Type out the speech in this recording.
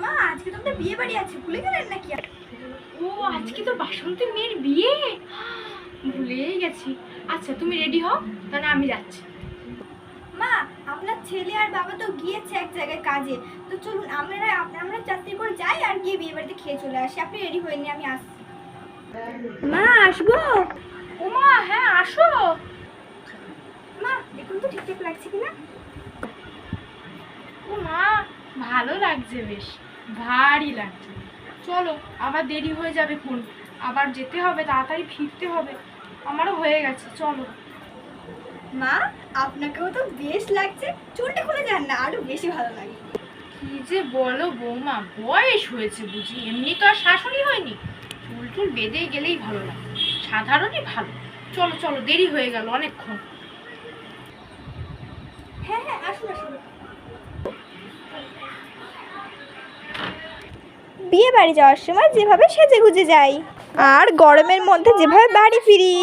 মা আজকে তো একটা বিয়ে বাড়ি আছে, ভুলে গেলেন নাকি? ও আজকে তো বাসন্তীর মেয়ের বিয়ে, ভুলেই গেছি। আচ্ছা তুমি রেডি হও, তাহলে আমি যাচ্ছি। মা আপনার ছেলে আর বাবা তো গিয়েছে এক জায়গায় কাজে, তো চলুন আমরা যাত্রী করে যাই আর গিয়ে বিয়ে বাড়িতে খেয়ে চলে আসি। আপনি রেডি হয়ে নিয়ে আমি আসছি। মা আসবো? ওমা হ্যাঁ আসো। মা দেখুন তো ঠিকঠাক লাগছে কিনা। ও মা ভালো লাগছে, বেশ ভারী লাগছে। চলো, আবার দেরি হয়ে যাবে, কোন আবার যেতে হবে, তাড়াতাড়ি ফিরতে হবে। আমারও হয়ে গেছে, চলো। মা আপনাকেও তো বেশ লাগছে, চুলটা খুলে যান না, আরো বেশি ভালো লাগে। কি যে বলো বৌমা, বয়স হয়েছে বুঝি, এমনি তো আর শাশুড়ি হয়নি। চুল টুল বেঁধে গেলেই ভালো লাগে, সাধারণই ভালো। চলো চলো, দেরি হয়ে গেল অনেকক্ষণ। হ্যাঁ হ্যাঁ আসুন আসুন। বিয়ে বাড়ি যাওয়ার সময় যেভাবে সেজে গুজে যাই, আর গরমের মধ্যে যেভাবে বাড়ি ফিরি।